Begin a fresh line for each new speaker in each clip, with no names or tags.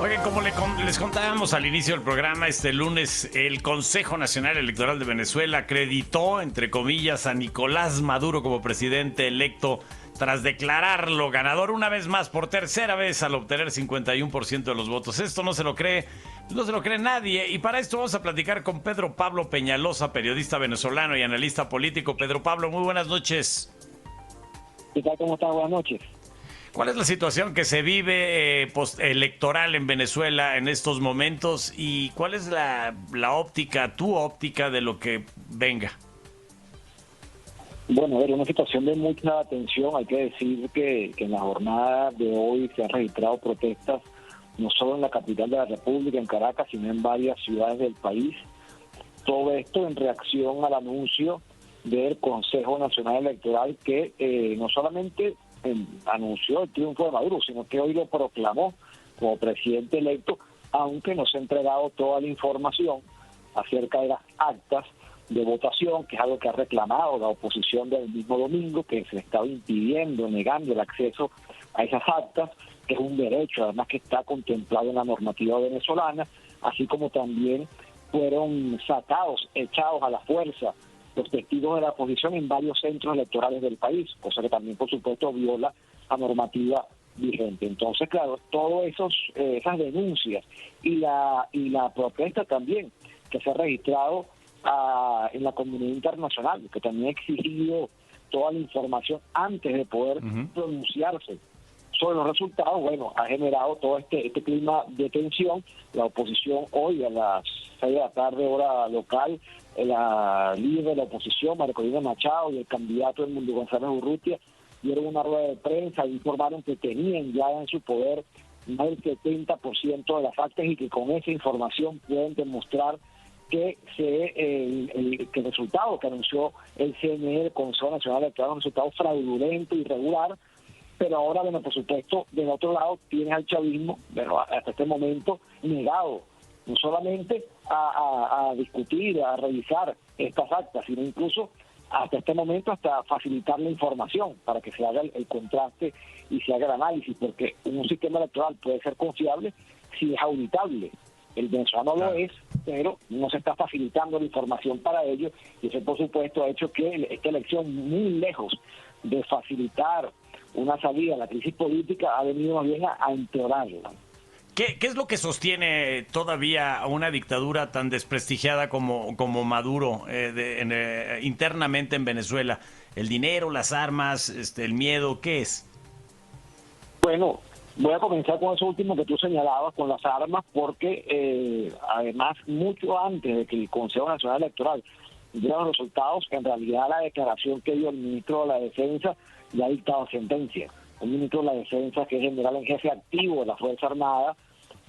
Oigan, como les contábamos al inicio del programa, este lunes el Consejo Nacional Electoral de Venezuela acreditó, entre comillas, a Nicolás Maduro como presidente electo tras declararlo ganador una vez más, por tercera vez, al obtener 51% de los votos. Esto no se lo cree nadie, y para esto vamos a platicar con Pedro Pablo Peñalosa, periodista venezolano y analista político. Pedro Pablo, muy buenas noches.
¿Qué tal? ¿Cómo estás? Buenas noches.
¿Cuál es la situación que se vive postelectoral en Venezuela en estos momentos y cuál es tu óptica de lo que venga?
Bueno, a ver, una situación de mucha tensión. Hay que decir que en la jornada de hoy se han registrado protestas no solo en la capital de la República, en Caracas, sino en varias ciudades del país. Todo esto en reacción al anuncio del Consejo Nacional Electoral que no solamente anunció el triunfo de Maduro, sino que hoy lo proclamó como presidente electo, aunque no se ha entregado toda la información acerca de las actas de votación, que es algo que ha reclamado la oposición del mismo domingo, que se le estaba impidiendo, negando el acceso a esas actas, que es un derecho, además que está contemplado en la normativa venezolana, así como también fueron echados a la fuerza los testigos de la oposición en varios centros electorales del país, cosa que también, por supuesto, viola la normativa vigente. Entonces, claro, todas esas denuncias y la protesta también que se ha registrado en la comunidad internacional, que también ha exigido toda la información antes de poder pronunciarse sobre los resultados, bueno, ha generado todo este clima de tensión. La oposición hoy a las 6 de la tarde, hora local, la líder de la oposición, María Corina Machado, y el candidato del Mundo González Urrutia dieron una rueda de prensa e informaron que tenían ya en su poder más del 70% de las actas y que con esa información pueden demostrar que el resultado que anunció el CNE, el Consejo Nacional Electoral, es un resultado fraudulento, irregular. Pero ahora, bueno, por supuesto, del otro lado tienes al chavismo, pero hasta este momento negado, no solamente a discutir, a revisar estas actas, sino incluso hasta este momento hasta facilitar la información para que se haga el contraste y se haga el análisis, porque un sistema electoral puede ser confiable si es auditable. El venezolano lo es, pero no se está facilitando la información para ello, y eso, por supuesto, ha hecho que esta elección, muy lejos de facilitar una salida a la crisis política, ha venido más bien a empeorarla.
¿Qué es lo que sostiene todavía a una dictadura tan desprestigiada como Maduro internamente en Venezuela? ¿El dinero, las armas, el miedo? ¿Qué es?
Bueno, voy a comenzar con eso último que tú señalabas, con las armas, porque además, mucho antes de que el Consejo Nacional Electoral diera los resultados, en realidad la declaración que dio el ministro de la Defensa ya ha dictado sentencia. Un ministro de la Defensa que es general en jefe activo de la Fuerza Armada,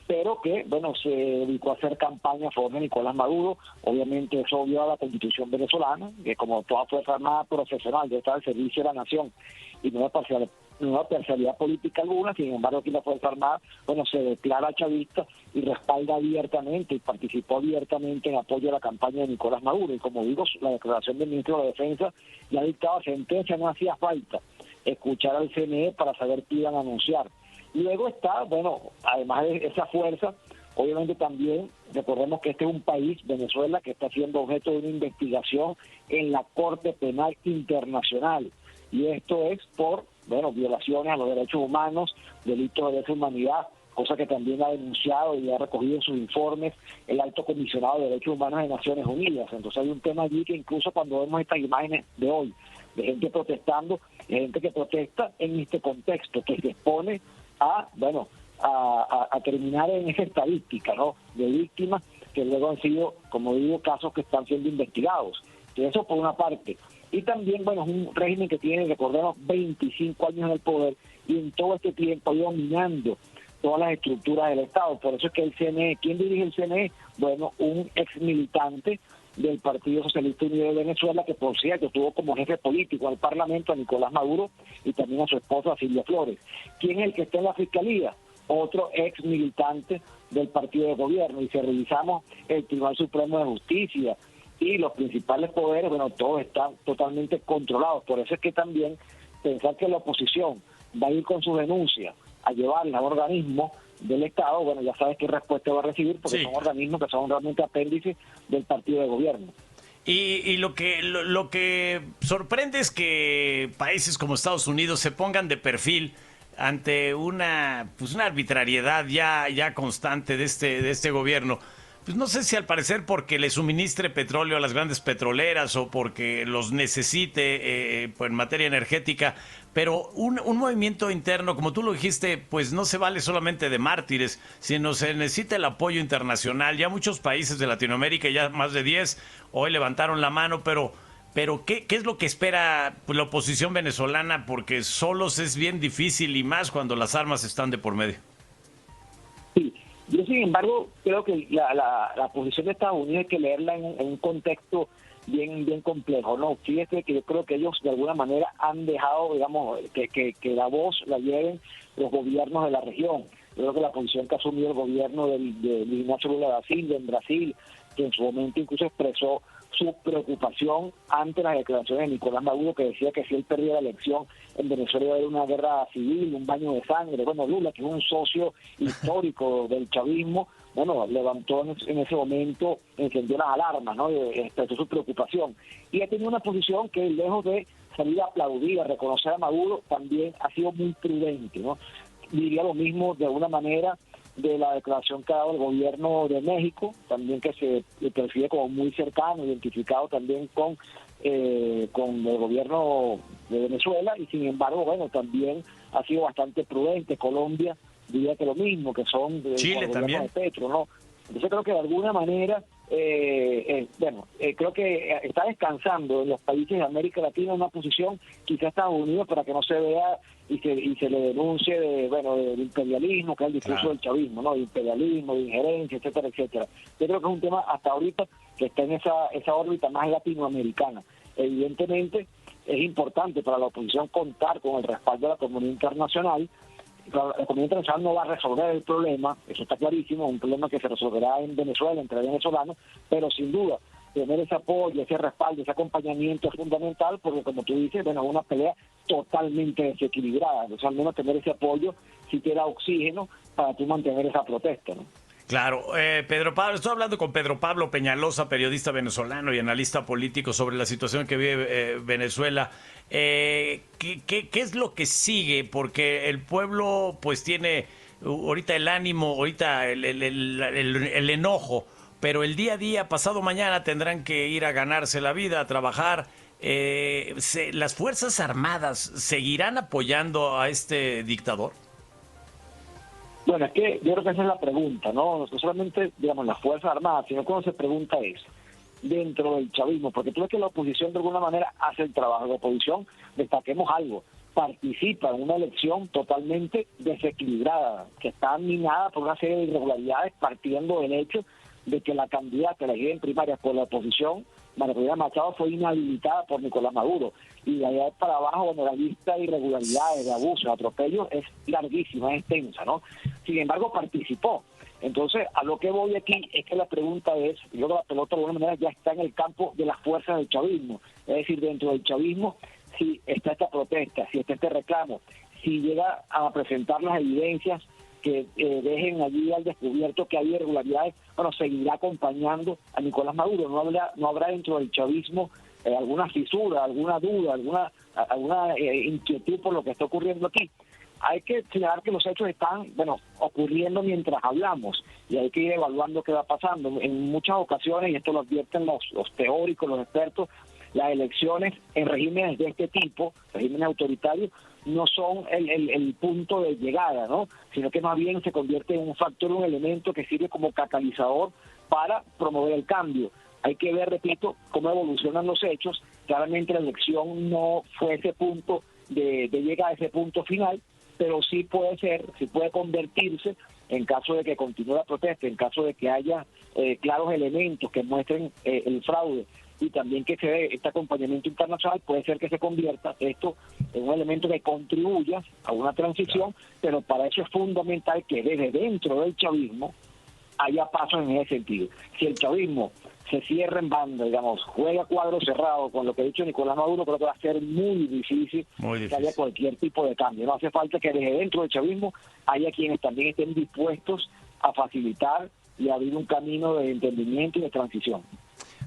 pero que, bueno, se dedicó a hacer campaña a favor de Nicolás Maduro. Obviamente eso viola la Constitución venezolana, que como toda Fuerza Armada profesional debe estar al servicio de la nación y no hay parcialidad política alguna. Sin embargo, aquí la Fuerza Armada, bueno, se declara chavista y respalda abiertamente y participó abiertamente en apoyo a la campaña de Nicolás Maduro. Y como digo, la declaración del ministro de la Defensa ya ha dictado sentencia, no hacía falta escuchar al CNE para saber qué iban a anunciar. Luego está, bueno, además de esa fuerza, obviamente también recordemos que este es un país, Venezuela, que está siendo objeto de una investigación en la Corte Penal Internacional. Y esto es por, bueno, violaciones a los derechos humanos, delitos de lesa humanidad, cosa que también ha denunciado y ha recogido en sus informes el Alto Comisionado de Derechos Humanos de Naciones Unidas. Entonces hay un tema allí que incluso cuando vemos estas imágenes de hoy, de gente protestando, de gente que protesta en este contexto, que se expone a terminar en esa estadística, ¿no?, de víctimas que luego han sido, como digo, casos que están siendo investigados. Y eso por una parte. Y también, bueno, es un régimen que tiene, recordemos, 25 años en el poder y en todo este tiempo ha ido dominando todas las estructuras del Estado. Por eso es que el CNE, ¿quién dirige el CNE? Bueno, un ex militante del Partido Socialista Unido de Venezuela, que por cierto tuvo como jefe político al Parlamento a Nicolás Maduro y también a su esposa Silvia Flores. ¿Quién es el que está en la Fiscalía? Otro ex militante del partido de gobierno. Y si revisamos el Tribunal Supremo de Justicia y los principales poderes, bueno, todos están totalmente controlados. Por eso es que también pensar que la oposición va a ir con sus denuncias a llevarla a un organismo del Estado, bueno, ya sabes qué respuesta va a recibir, porque son organismos que son realmente apéndices del partido de gobierno.
Y lo que sorprende es que países como Estados Unidos se pongan de perfil ante una arbitrariedad ya constante de este gobierno. Pues no sé si al parecer porque le suministre petróleo a las grandes petroleras o porque los necesite en materia energética, pero un movimiento interno, como tú lo dijiste, pues no se vale solamente de mártires, sino se necesita el apoyo internacional. Ya muchos países de Latinoamérica, ya más de 10, hoy levantaron la mano, pero ¿qué es lo que espera la oposición venezolana? Porque solos es bien difícil y más cuando las armas están de por medio.
Sí. Yo, sin embargo, creo que la posición de Estados Unidos hay que leerla en un contexto bien complejo, ¿no? Fíjate que yo creo que ellos de alguna manera han dejado, digamos, que la voz la lleven los gobiernos de la región. Yo creo que la posición que ha asumido el gobierno de Luis Ignacio Lula da Silva en Brasil, que en su momento incluso expresó su preocupación ante las declaraciones de Nicolás Maduro, que decía que si él perdía la elección en Venezuela iba a haber una guerra civil, un baño de sangre. Bueno, Lula, que es un socio histórico del chavismo, bueno, levantó en ese momento, encendió las alarmas, ¿no? Expresó su preocupación. Y ha tenido una posición que, lejos de salir a aplaudir, a reconocer a Maduro, también ha sido muy prudente, ¿no? Diría lo mismo de alguna manera de la declaración que ha dado el gobierno de México, también que se percibe como muy cercano, identificado también con el gobierno de Venezuela, y sin embargo, bueno, también ha sido bastante prudente. Colombia diría que lo mismo, que son
Chile también
de Petro, ¿no? Entonces creo que de alguna manera, creo que está descansando en los países de América Latina una posición, quizás Estados Unidos, para que no se vea y se le denuncie del imperialismo, que es el discurso del chavismo, ¿no? De imperialismo, de injerencia, etcétera, etcétera. Yo creo que es un tema hasta ahorita que está en esa órbita más latinoamericana. Evidentemente es importante para la oposición contar con el respaldo de la comunidad internacional. La comunidad internacional no va a resolver el problema, eso está clarísimo, un problema que se resolverá en Venezuela, entre venezolanos, pero sin duda tener ese apoyo, ese respaldo, ese acompañamiento es fundamental, porque como tú dices, bueno, es una pelea totalmente desequilibrada. Entonces al menos tener ese apoyo sí te da oxígeno para tú mantener esa protesta, ¿no?
Claro, Pedro Pablo, estoy hablando con Pedro Pablo Peñalosa, periodista venezolano y analista político, sobre la situación que vive Venezuela. ¿Qué es lo que sigue? Porque el pueblo pues tiene ahorita el ánimo, ahorita el enojo, pero el día a día, pasado mañana, tendrán que ir a ganarse la vida, a trabajar. ¿Las Fuerzas Armadas seguirán apoyando a este dictador?
Bueno, es que yo creo que esa es la pregunta, ¿no? No solamente, digamos, las Fuerzas Armadas, sino cuando se pregunta es, dentro del chavismo, porque tú ves que la oposición de alguna manera hace el trabajo. La oposición, destaquemos algo, participa en una elección totalmente desequilibrada, que está minada por una serie de irregularidades, partiendo del hecho de que la candidata elegida en primarias por la oposición, María Corina Machado, fue inhabilitada por Nicolás Maduro. Y de allá para abajo, bueno, la lista de irregularidades, de abusos, de atropellos es larguísima, es extensa, ¿no? Sin embargo, participó. Entonces, a lo que voy aquí es que la pregunta es, yo creo que la pelota de alguna manera ya está en el campo de las fuerzas del chavismo. Es decir, dentro del chavismo, si está esta protesta, si está este reclamo, si llega a presentar las evidencias que dejen allí al descubierto que hay irregularidades, bueno, seguirá acompañando a Nicolás Maduro. No habrá dentro del chavismo alguna fisura, alguna duda, alguna inquietud por lo que está ocurriendo aquí. Hay que señalar que los hechos están, ocurriendo mientras hablamos, y hay que ir evaluando qué va pasando. En muchas ocasiones, y esto lo advierten los teóricos, los expertos, las elecciones en regímenes de este tipo, regímenes autoritarios, no son el punto de llegada, ¿no? Sino que más bien se convierte en un factor, un elemento que sirve como catalizador para promover el cambio. Hay que ver, repito, cómo evolucionan los hechos. Claramente la elección no fue ese punto de llegar a ese punto final, pero sí puede ser, sí puede convertirse, en caso de que continúe la protesta, en caso de que haya claros elementos que muestren el fraude, y también que se dé este acompañamiento internacional, puede ser que se convierta esto en un elemento que contribuya a una transición, pero para eso es fundamental que desde dentro del chavismo haya pasos en ese sentido. Si el chavismo se cierra en banda, digamos, juega cuadro cerrado con lo que ha dicho Nicolás Maduro, creo que va a ser muy difícil que haya cualquier tipo de cambio. No hace falta que desde dentro del chavismo haya quienes también estén dispuestos a facilitar y abrir un camino de entendimiento y de transición.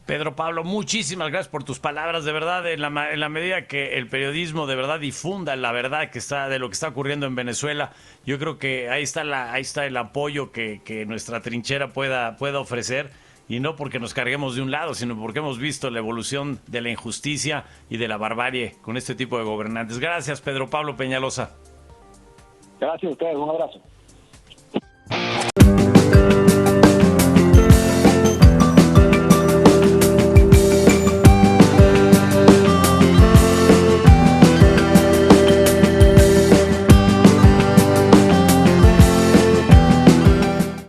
Pedro Pablo, muchísimas gracias por tus palabras, de verdad, en la medida que el periodismo de verdad difunda la verdad que está de lo que está ocurriendo en Venezuela, yo creo que ahí está el apoyo que nuestra trinchera pueda ofrecer, y no porque nos carguemos de un lado, sino porque hemos visto la evolución de la injusticia y de la barbarie con este tipo de gobernantes. Gracias, Pedro Pablo Peñalosa.
Gracias a ustedes, un abrazo.